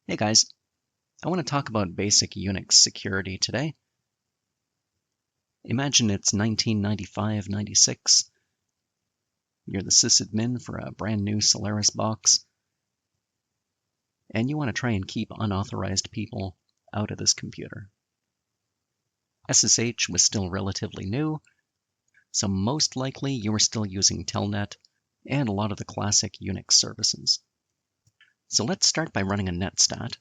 Hey guys, I want to talk about basic Unix security today. Imagine it's 1995-96. You're the sysadmin for a brand new Solaris box, and you want to try and keep unauthorized people out of this computer. SSH was still relatively new, so most likely you were still using Telnet and a lot of the classic Unix services. So let's start by running a netstat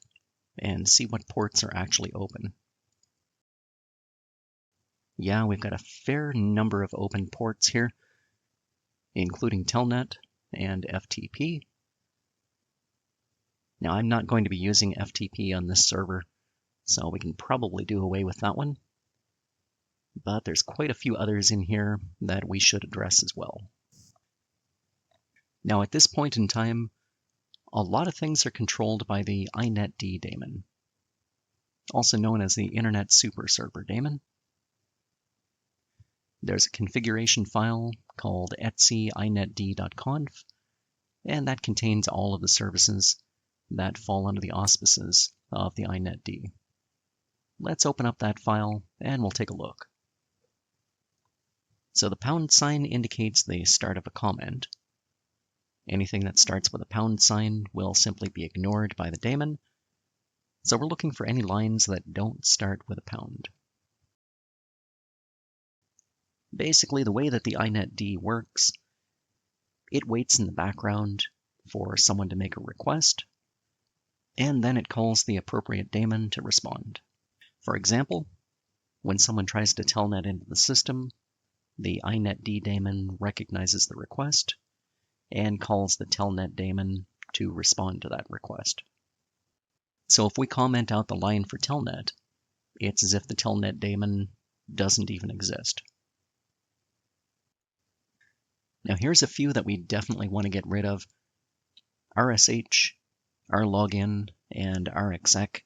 and see what ports are actually open. Yeah, we've got a fair number of open ports here, including Telnet and FTP. Now, I'm not going to be using FTP on this server, so we can probably do away with that one. But there's quite a few others in here that we should address as well. Now, at this point in time, a lot of things are controlled by the inetd daemon, also known as the Internet Super Server daemon. There's a configuration file called etc inetd.conf, and that contains all of the services that fall under the auspices of the inetd. Let's open up that file and we'll take a look. So the pound sign indicates the start of a comment. Anything that starts with a pound sign will simply be ignored by the daemon. So we're looking for any lines that don't start with a pound. Basically, the way that the inetd works, it waits in the background for someone to make a request, and then it calls the appropriate daemon to respond. For example, when someone tries to telnet into the system, the inetd daemon recognizes the request and calls the telnet daemon to respond to that request. So if we comment out the line for telnet, it's as if the telnet daemon doesn't even exist. Now here's a few that we definitely want to get rid of: RSH, rlogin, and rexec.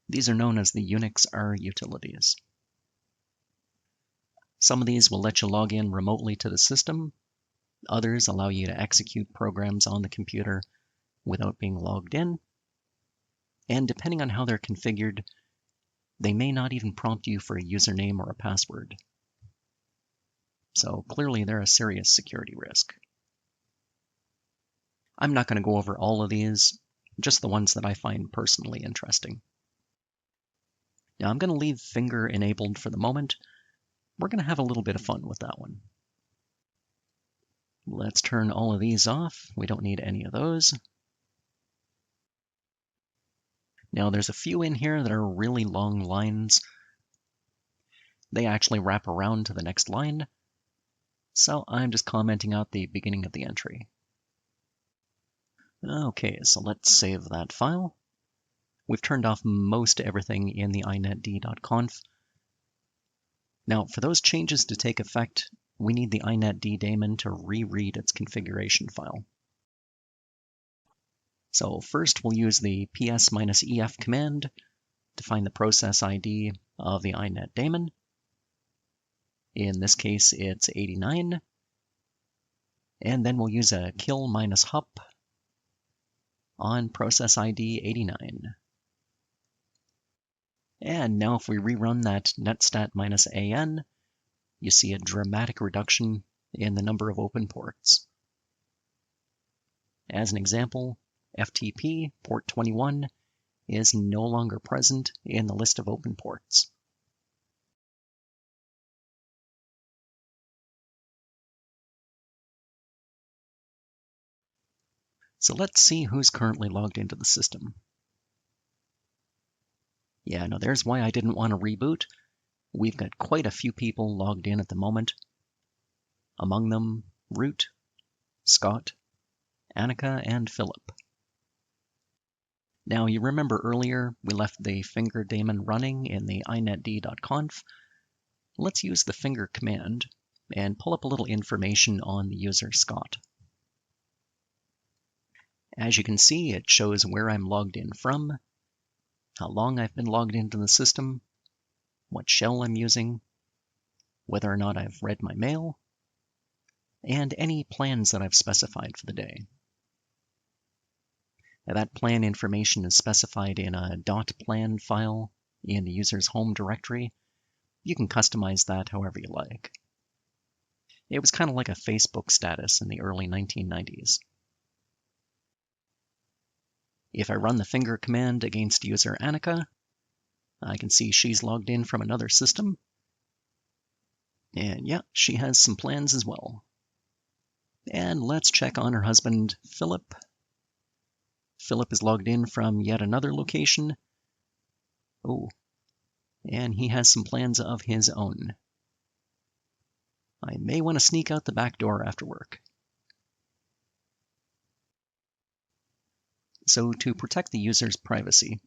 These are known as the Unix R utilities. Some of these will let you log in remotely to the system. Others allow you to execute programs on the computer without being logged in. And depending on how they're configured, they may not even prompt you for a username or a password. So clearly they're a serious security risk. I'm not going to go over all of these, just the ones that I find personally interesting. Now I'm going to leave finger enabled for the moment. We're going to have a little bit of fun with that one. Let's turn all of these off. We don't need any of those. Now there's a few in here that are really long lines. They actually wrap around to the next line. So I'm just commenting out the beginning of the entry. Okay, so let's save that file. We've turned off most everything in the inetd.conf. Now, for those changes to take effect, we need the inetd daemon to reread its configuration file. So first we'll use the ps-ef command to find the process ID of the inet daemon. In this case, it's 89. And then we'll use a kill-hup on process ID 89. And now if we rerun that netstat-an, you see a dramatic reduction in the number of open ports. As an example, FTP port 21 is no longer present in the list of open ports. So let's see who's currently logged into the system. Yeah, no, there's why I didn't want to reboot. We've got quite a few people logged in at the moment. Among them, Root, Scott, Annika, and Philip. Now, you remember earlier we left the finger daemon running in the inetd.conf. Let's use the finger command and pull up a little information on the user Scott. As you can see, it shows where I'm logged in from, how long I've been logged into the system, what shell I'm using, whether or not I've read my mail, and any plans that I've specified for the day. That plan information is specified in a .plan file in the user's home directory. You can customize that however you like. It was kind of like a Facebook status in the early 1990s. If I run the finger command against user Annika, I can see she's logged in from another system. And yeah, she has some plans as well. And let's check on her husband, Philip. Philip is logged in from yet another location. Oh, and he has some plans of his own. I may want to sneak out the back door after work. So to protect the user's privacy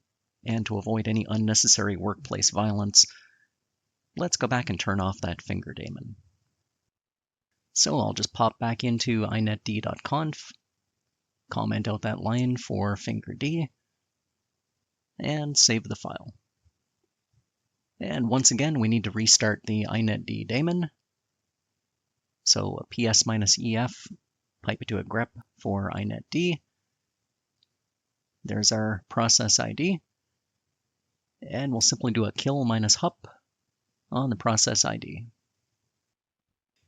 and to avoid any unnecessary workplace violence, let's go back and turn off that finger daemon. So I'll just pop back into inetd.conf, comment out that line for fingerd, and save the file. And once again, we need to restart the inetd daemon. So a ps-ef, pipe it to a grep for inetd. There's our process ID. And we'll simply do a kill -hup on the process ID.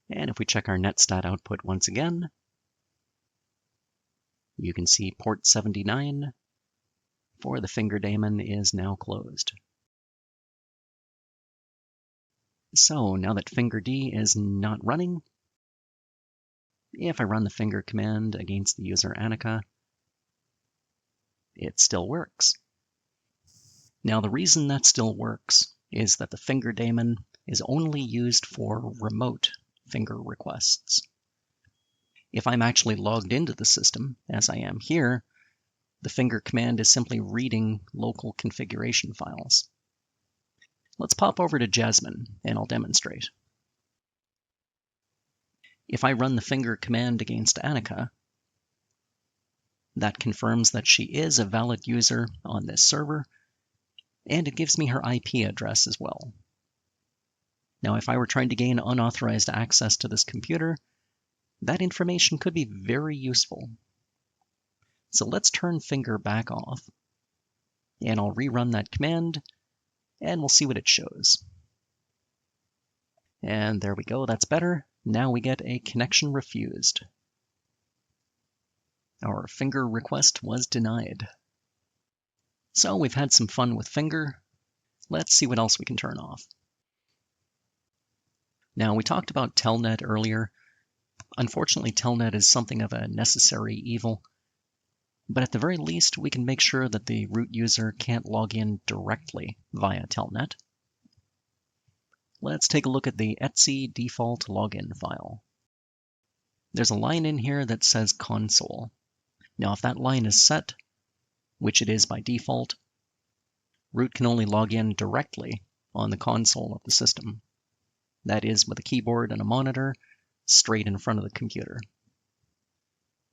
And if we check our netstat output once again, you can see port 79 for the finger daemon is now closed. So now that fingerd is not running, if I run the finger command against the user Annika, it still works. Now the reason that still works is that the finger daemon is only used for remote finger requests. If I'm actually logged into the system, as I am here, the finger command is simply reading local configuration files. Let's pop over to Jasmine and I'll demonstrate. If I run the finger command against Annika, that confirms that she is a valid user on this server, and it gives me her IP address as well. Now, if I were trying to gain unauthorized access to this computer, that information could be very useful. So let's turn finger back off, and I'll rerun that command, and we'll see what it shows. And there we go, that's better. Now we get a connection refused. Our finger request was denied. So we've had some fun with finger. Let's see what else we can turn off. Now, we talked about telnet earlier. Unfortunately, telnet is something of a necessary evil, but at the very least, we can make sure that the root user can't log in directly via telnet. Let's take a look at the etc default login file. There's a line in here that says console. Now, if that line is set, which it is by default, root can only log in directly on the console of the system. That is, with a keyboard and a monitor straight in front of the computer.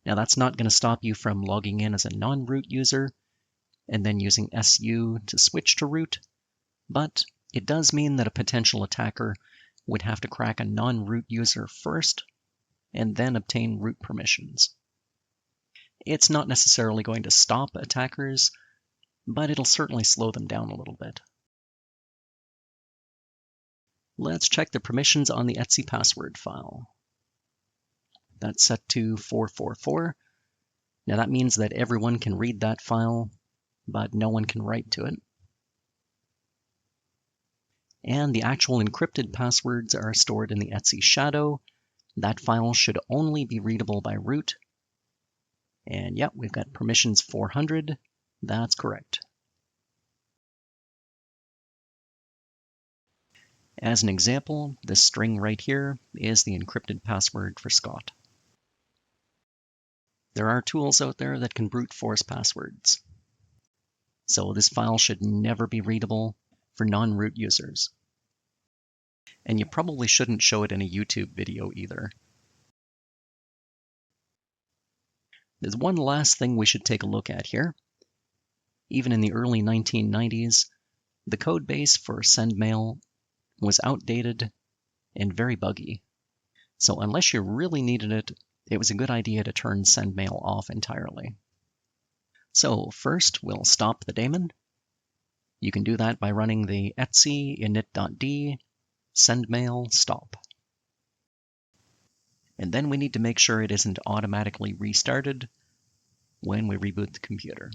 Now, that's not going to stop you from logging in as a non-root user and then using SU to switch to root, but it does mean that a potential attacker would have to crack a non-root user first and then obtain root permissions. It's not necessarily going to stop attackers, but it'll certainly slow them down a little bit. Let's check the permissions on the etc password file. That's set to 444. Now that means that everyone can read that file, but no one can write to it. And the actual encrypted passwords are stored in the etc shadow. That file should only be readable by root. And yep, we've got permissions 400. That's correct. As an example, this string right here is the encrypted password for Scott. There are tools out there that can brute force passwords. So this file should never be readable for non-root users. And you probably shouldn't show it in a YouTube video either. There's one last thing we should take a look at here. Even in the early 1990s, the code base for sendmail was outdated and very buggy. So unless you really needed it, it was a good idea to turn sendmail off entirely. So first, we'll stop the daemon. You can do that by running the etc init.d sendmail stop. And then we need to make sure it isn't automatically restarted when we reboot the computer.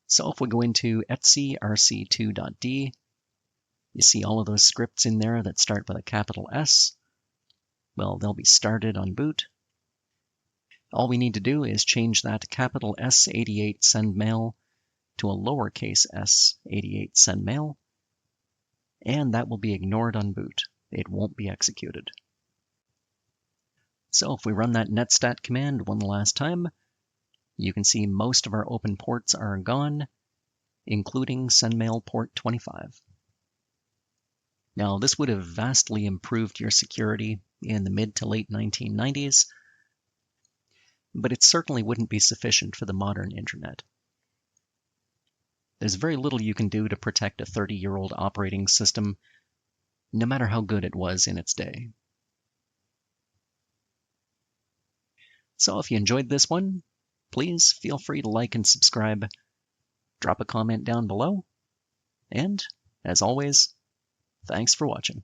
So if we go into etc rc2.d, you see all of those scripts in there that start with a capital S. Well, they'll be started on boot. All we need to do is change that capital S88 sendmail to a lowercase s88 sendmail, and that will be ignored on boot. It won't be executed. So if we run that netstat command one last time, you can see most of our open ports are gone, including sendmail port 25. Now, this would have vastly improved your security in the mid to late 1990s, but it certainly wouldn't be sufficient for the modern internet. There's very little you can do to protect a 30-year-old operating system, no matter how good it was in its day. So if you enjoyed this one, please feel free to like and subscribe, drop a comment down below, and, as always, thanks for watching.